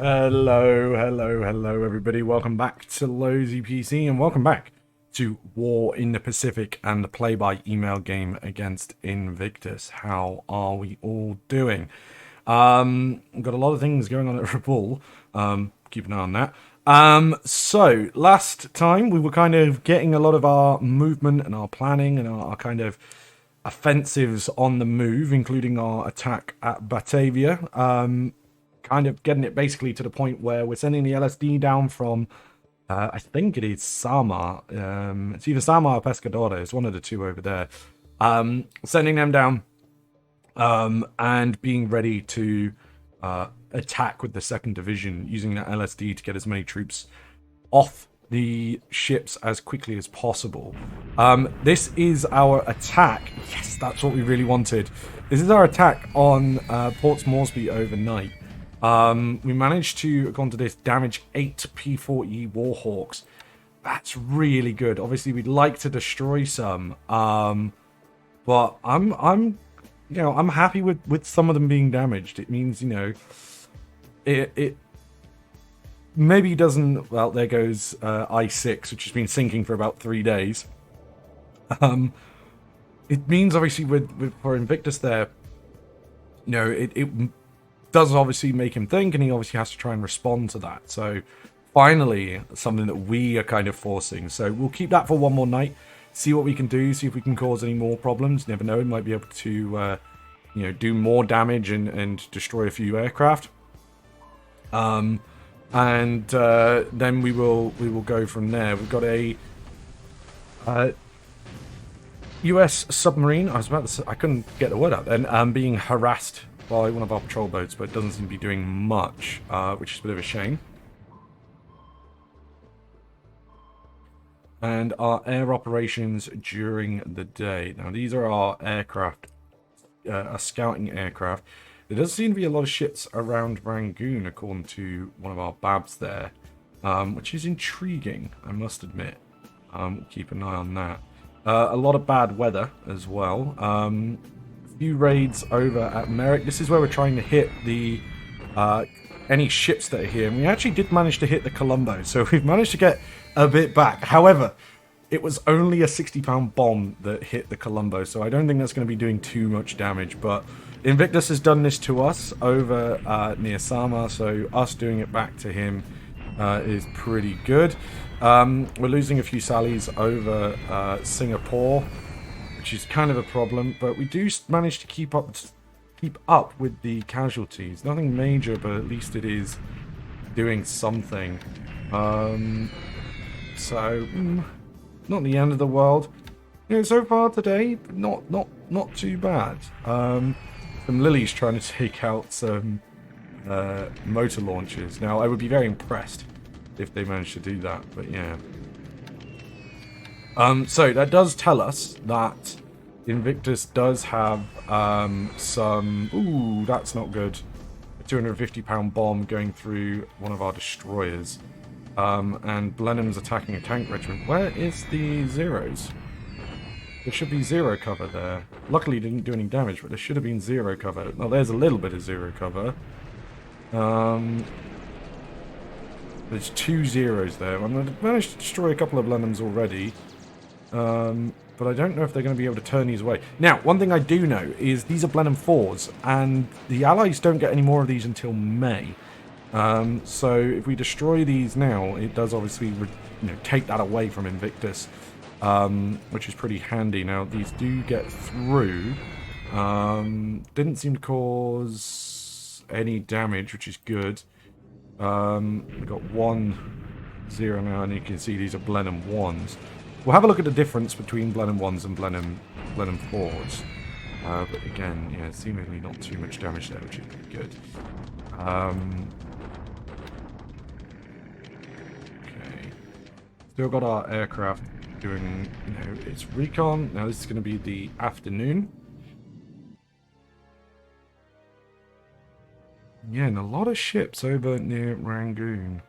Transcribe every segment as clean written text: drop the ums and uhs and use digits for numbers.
Hello, everybody. Welcome back to Lozy PC, and welcome back to War in the Pacific and the play-by-email game against Invictus. How are we all doing? We've got a lot of things going on at Rabul. Keep an eye on that. So last time we were kind of getting a lot of our movement and our planning and our kind of offensives on the move, including our attack at Batavia. Kind of getting it basically to the point where we're sending the LSD down from, I think it is Sama. It's either Sama or Pescadores. It's one of the two over there. Sending them down and being ready to attack with the 2nd Division, using that LSD to get as many troops off the ships as quickly as possible. This is our attack. Yes, that's what we really wanted. This is our attack on Ports Moresby overnight. We managed to, according to this, damage 8 P-40 Warhawks. That's really good. Obviously, we'd like to destroy some, but I'm happy with some of them being damaged. It means, it maybe doesn't. Well, there goes I-6, which has been sinking for about 3 days. It means obviously for Invictus there, it does obviously make him think, and he obviously has to try and respond to that. So finally, something that we are kind of forcing. So we'll keep that for one more night, see what we can do, see if we can cause any more problems. Never know, we might be able to do more damage and destroy a few aircraft. And then we will go from there. We've got a US submarine. I couldn't get the word out then. Being harassed by one of our patrol boats, but it doesn't seem to be doing much, which is a bit of a shame. And our air operations during the day. Now, these are our aircraft, our scouting aircraft. There does seem to be a lot of ships around Rangoon, according to one of our babs there, which is intriguing, I must admit. We'll keep an eye on that. A lot of bad weather as well. Few raids over at Merrick. This is where we're trying to hit the any ships that are here, and we actually did manage to hit the Colombo, so we've managed to get a bit back. However, it was only a 60-pound bomb that hit the Colombo, so I don't think that's going to be doing too much damage. But Invictus has done this to us over near Sama, so us doing it back to him is pretty good. We're losing a few sallies over Singapore, which is kind of a problem, but we do manage to keep up with the casualties. Nothing major, but at least it is doing something. So not the end of the world. So far today, not too bad. Some Lilies trying to take out some motor launchers. Now, I would be very impressed if they managed to do that, but yeah. So that does tell us that Invictus does have some... Ooh, that's not good. A 250-pound bomb going through one of our destroyers. And Blenheim's attacking a tank regiment. Where is the zeros? There should be zero cover there. Luckily, it didn't do any damage, but there should have been zero cover. Now, there's a little bit of zero cover. There's 2 zeros there. I've managed to destroy a couple of Blenheims already. But I don't know if they're going to be able to turn these away. Now, one thing I do know is these are Blenheim 4s, and the Allies don't get any more of these until May. So if we destroy these now, it does obviously take that away from Invictus, which is pretty handy. Now, these do get through. Didn't seem to cause any damage, which is good. We've got 1-0 now, and you can see these are Blenheim 1s. We'll have a look at the difference between Blenheim 1s and Blenheim 4s. But again, yeah, seemingly not too much damage there, which is pretty good. Okay. Still got our aircraft doing, its recon. Now this is going to be the afternoon. Yeah, and a lot of ships over near Rangoon.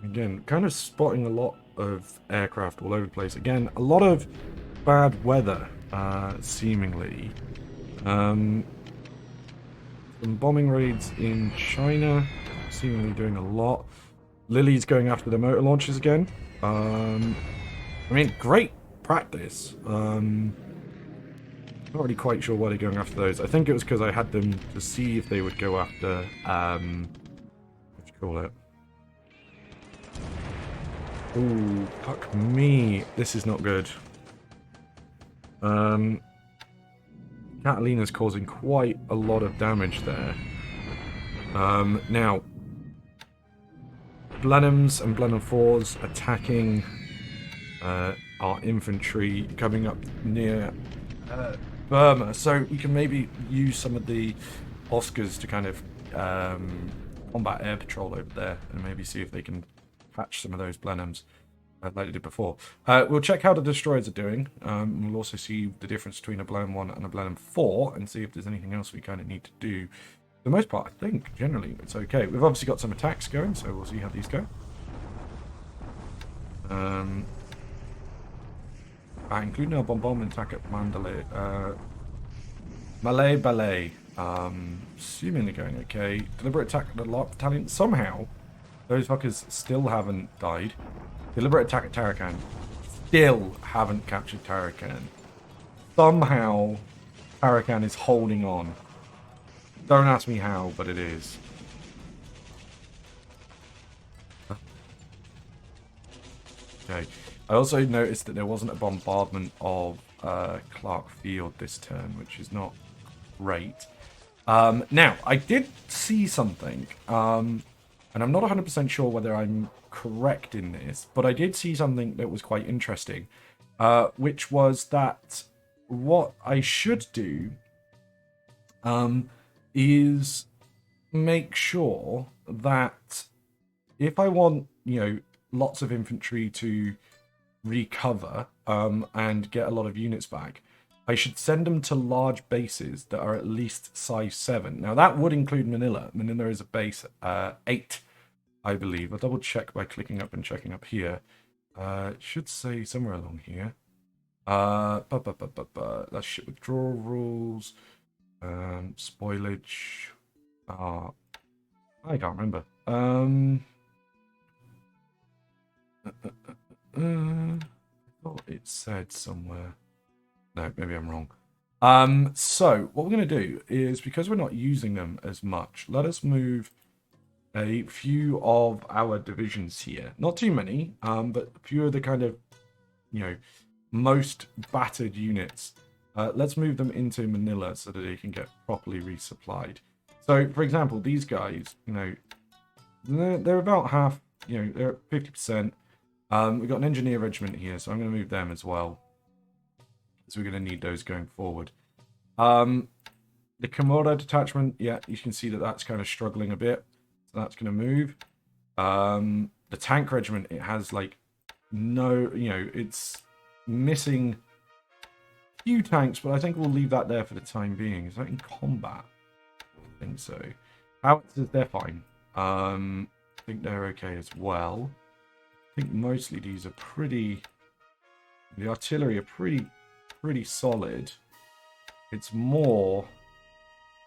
Again, kind of spotting a lot of aircraft all over the place. Again, a lot of bad weather, seemingly. Some bombing raids in China, seemingly doing a lot. Lily's going after the motor launchers again. I mean, great practice. Not really quite sure why they're going after those. I think it was because I had them to see if they would go after, what do you call it? Ooh, fuck me. This is not good. Catalina's causing quite a lot of damage there. Now, Blenheims and Blenheim 4s attacking our infantry coming up near Burma, so we can maybe use some of the Oscars to kind of combat air patrol over there and maybe see if they can catch some of those Blenheims like they did before. We'll check how the destroyers are doing. We'll also see the difference between a Blenheim 1 and a Blenheim 4 and see if there's anything else we kind of need to do. For the most part, I think, generally, it's okay. We've obviously got some attacks going, so we'll see how these go. Including our bombardment attack at Mandalay. Malay Ballet. Assuming they're going okay. Deliberate attack at the Lark Battalion. Somehow, those fuckers still haven't died. Deliberate attack at Tarakan. Still haven't captured Tarakan. Somehow, Tarakan is holding on. Don't ask me how, but it is. Okay. I also noticed that there wasn't a bombardment of Clark Field this turn, which is not great. Now, I did see something, and I'm not 100% sure whether I'm correct in this, but I did see something that was quite interesting, which was that what I should do is make sure that if I want, lots of infantry to recover and get a lot of units back, I should send them to large bases that are at least size 7. Now that would include Manila. Manila is a base 8, I believe. I'll double check by clicking up and checking up here. It should say somewhere along here. That's ship withdrawal rules. Spoilage. I can't remember. I thought it said somewhere. No, maybe I'm wrong. So what we're going to do is, because we're not using them as much, let us move a few of our divisions here. Not too many, but a few of the kind of, most battered units. Let's move them into Manila so that they can get properly resupplied. So, for example, these guys, they're about half, they're at 50%. We've got an engineer regiment here, so I'm going to move them as well. So we're going to need those going forward. The Kimura detachment, yeah, you can see that that's kind of struggling a bit. So that's going to move. The tank regiment, it has like no, it's missing a few tanks, but I think we'll leave that there for the time being. Is that in combat? I think so. Howitzers, they're fine. I think they're okay as well. I think mostly these are pretty... The artillery are pretty solid. It's more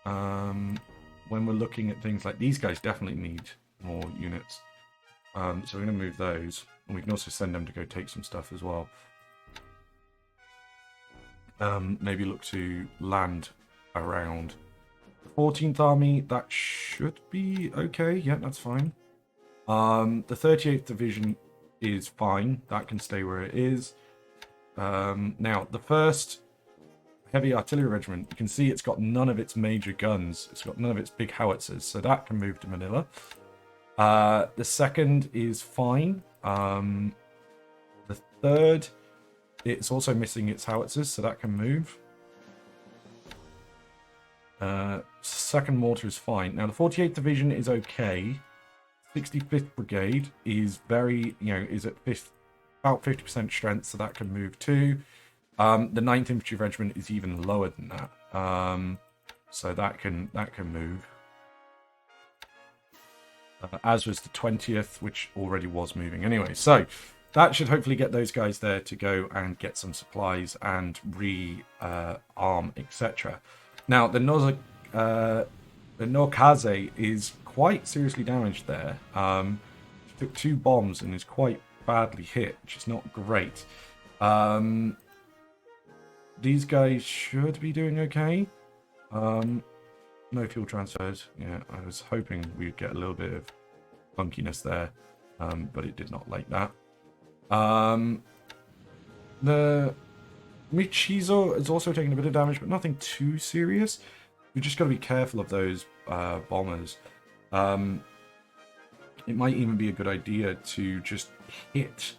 when we're looking at things like these guys definitely need more units. So we're going to move those. And we can also send them to go take some stuff as well. Maybe look to land around the 14th Army. That should be okay. Yeah, that's fine. The 38th Division is fine. That can stay where it is. Now, the 1st Heavy Artillery Regiment, you can see it's got none of its major guns. It's got none of its big howitzers, so that can move to Manila. The 2nd is fine. The 3rd, it's also missing its howitzers, so that can move. 2nd Mortar is fine. Now, the 48th Division is okay. 65th Brigade is very, is at about 50% strength, so that can move too. The 9th Infantry Regiment is even lower than that, so that can move. As was the 20th, which already was moving anyway. So that should hopefully get those guys there to go and get some supplies and re-arm, etc. Now, the Norkaze is quite seriously damaged there. Took 2 bombs and is quite badly hit, which is not great. These guys should be doing okay. No fuel transfers. Yeah, I was hoping we'd get a little bit of funkiness there, but it did not like that. The Michizo is also taking a bit of damage, but nothing too serious. We just got to be careful of those bombers. It might even be a good idea to just hit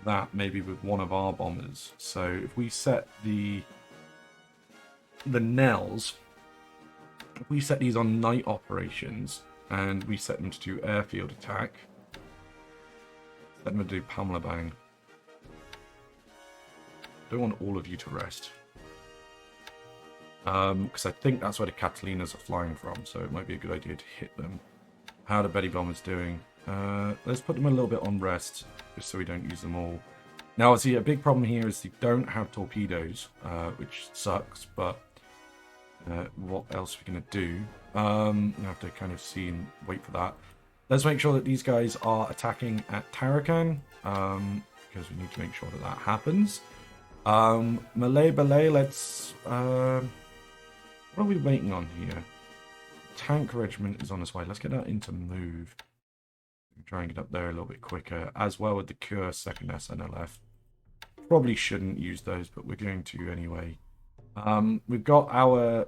that maybe with one of our bombers. So if we set the Nels, if we set these on night operations and we set them to do airfield attack, let them do Pamela Bang. Don't want all of you to rest. Because I think that's where the Catalinas are flying from, so it might be a good idea to hit them. How the Betty Bombers doing? Let's put them a little bit on rest, just so we don't use them all. Now, obviously, a big problem here is they don't have torpedoes, which sucks, but what else are we going to do? We have to kind of see and wait for that. Let's make sure that these guys are attacking at Tarakan, because we need to make sure that that happens. Malay Balay, let's... what are we waiting on here? Tank regiment is on its way. Let's get that into move. Try and get up there a little bit quicker, as well with the Cure 2nd SNLF. Probably shouldn't use those, but we're going to anyway. We've got our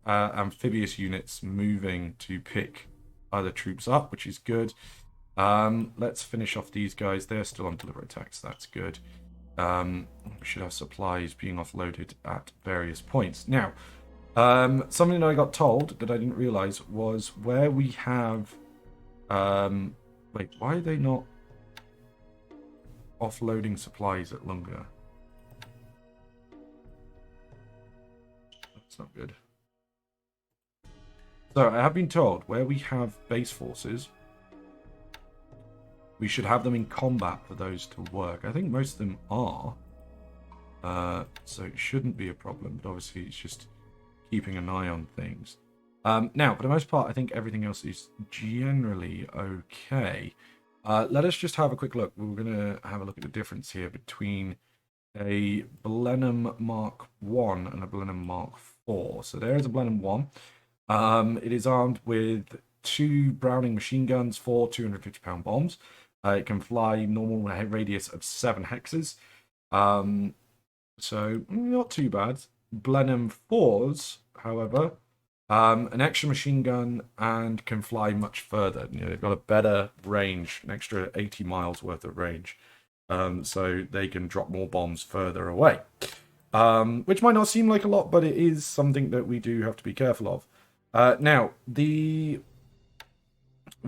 amphibious units moving to pick other troops up, which is good. Let's finish off these guys. They're still on deliberate attacks. That's good. We should have supplies being offloaded at various points. Now, something that I got told that I didn't realize was where we have... wait, why are they not offloading supplies at Lunga? That's not good. So, I have been told where we have base forces, we should have them in combat for those to work. I think most of them are. So it shouldn't be a problem, but obviously it's just keeping an eye on things. Now, for the most part, I think everything else is generally okay. Let us just have a quick look. We're going to have a look at the difference here between a Blenheim Mark 1 and a Blenheim Mark 4. So there is a Blenheim 1. It is armed with 2 Browning machine guns, 4 250-pound bombs. It can fly normal radius of 7 hexes. So not too bad. Blenheim 4s, however, an extra machine gun and can fly much further. You know, they've got a better range, an extra 80 miles worth of range. So they can drop more bombs further away. Which might not seem like a lot, but it is something that we do have to be careful of. Now, we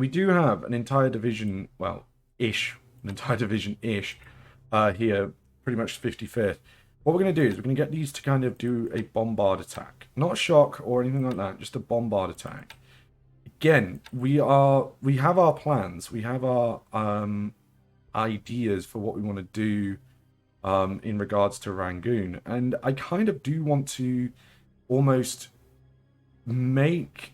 do have an entire division, well, an entire division-ish here, pretty much 55th. What we're going to do is we're going to get these to kind of do a bombard attack. Not a shock or anything like that, just a bombard attack. Again, we have our plans. We have our ideas for what we want to do in regards to Rangoon. And I kind of do want to almost make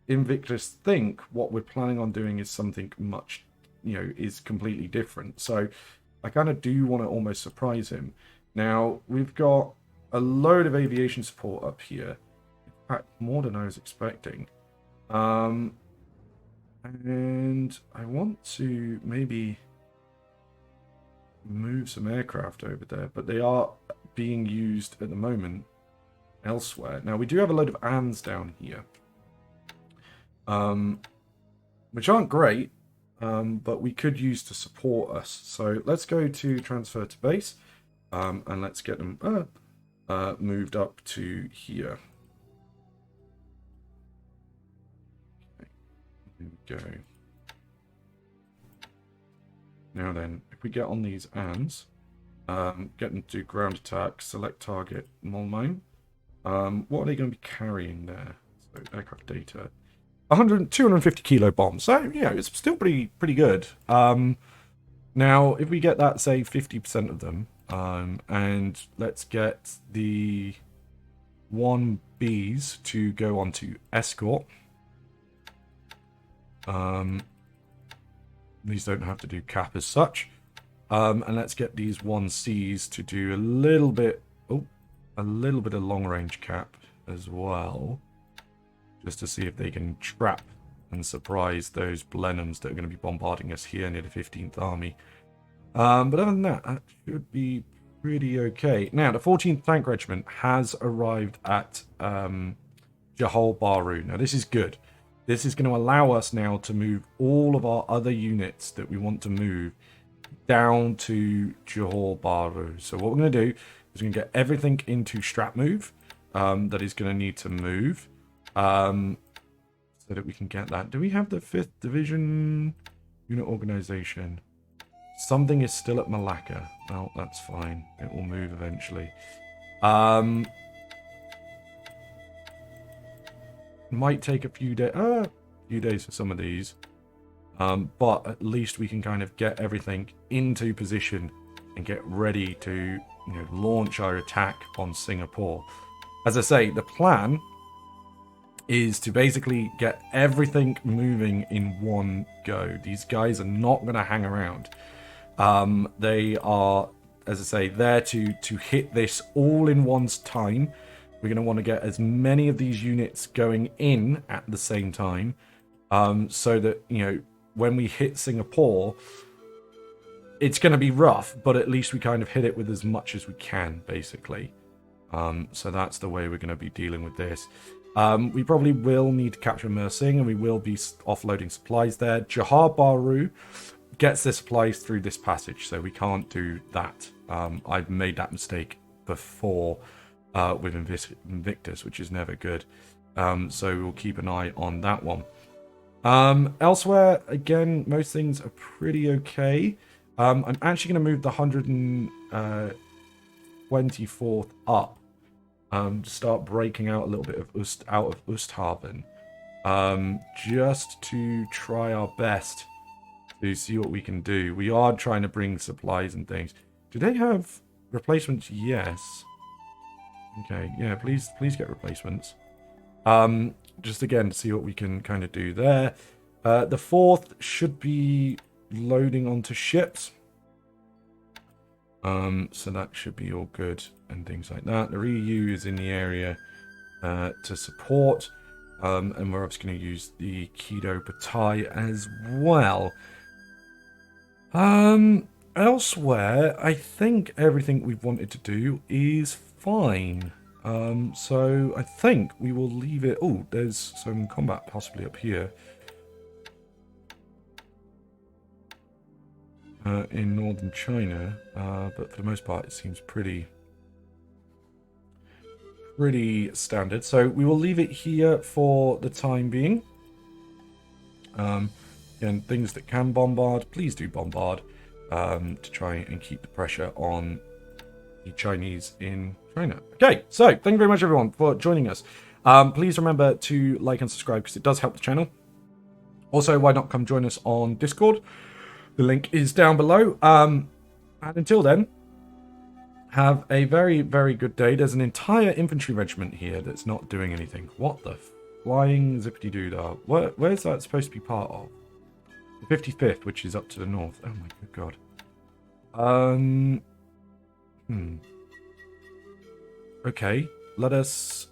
Invictus think what we're planning on doing is something much, is completely different. So I kind of do want to almost surprise him. Now, we've got a load of aviation support up here. In fact, more than I was expecting. And I want to maybe move some aircraft over there, but they are being used at the moment elsewhere. Now, we do have a load of ANs down here, which aren't great, but we could use to support us. So let's go to transfer to base. And let's get them moved up to here. Okay. Here we go. Now then, if we get on these ANs, get them to do ground attack, select target, mole mine. What are they going to be carrying there? So aircraft data. 250 kilo bombs. So, it's still pretty good. Now, if we get that, say, 50% of them, and let's get the 1Bs to go on to escort. These don't have to do cap as such. And let's get these 1Cs to do a little bit of long range cap as well, just to see if they can trap and surprise those Blenheims that are going to be bombarding us here near the 15th Army. But other than that, that should be pretty okay. Now, the 14th Tank Regiment has arrived at Jahol Baru. Now, this is good. This is going to allow us now to move all of our other units that we want to move down to Johor Bahru. So what we're going to do is we're going to get everything into strap move that is going to need to move so that we can get that. Do we have the 5th Division unit organization? Something is still at Malacca. Well, that's fine. It will move eventually. Might take a few days for some of these. But at least we can kind of get everything into position and get ready to, launch our attack on Singapore. As I say, the plan is to basically get everything moving in one go. These guys are not going to hang around. They are, as I say, there to hit this all in one's time. We're going to want to get as many of these units going in at the same time, so that, when we hit Singapore, it's going to be rough, but at least we kind of hit it with as much as we can, basically. So that's the way we're going to be dealing with this. We probably will need to capture Mersing, and we will be offloading supplies there. Johor Bahru gets their supplies through this passage, so we can't do that. I've made that mistake before with Invictus, which is never good. So we'll keep an eye on that one. Elsewhere, again, most things are pretty okay. I'm actually going to move the 124th up to start breaking out a little bit of out of Oosthaven, just to try our best to see what we can do. We are trying to bring supplies and things. Do they have replacements? Yes. Okay, yeah, please get replacements. Just again to see what we can kind of do there. The 4th should be loading onto ships. So that should be all good and things like that. The REU is in the area to support. And we're obviously going to use the Kido Batai as well. Elsewhere, I think everything we've wanted to do is fine. So I think we will leave it. Oh, there's some combat possibly up here. In northern China, but for the most part it seems pretty standard. So we will leave it here for the time being. Again, things that can bombard, please do bombard, to try and keep the pressure on the Chinese in China. Okay, so thank you very much everyone for joining us. Please remember to like and subscribe because it does help the channel. Also, why not come join us on Discord? The link is down below. And until then, have a very, very good day. There's an entire infantry regiment here that's not doing anything. What the flying zippity-doo-dah? Where's that supposed to be part of? The 55th, which is up to the north. Oh my good god. Okay, let us...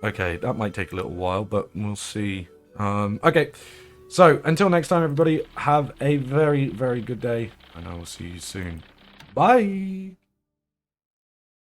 Okay, that might take a little while, but we'll see. Okay, so until next time, everybody, have a very, very good day, and I will see you soon. Bye!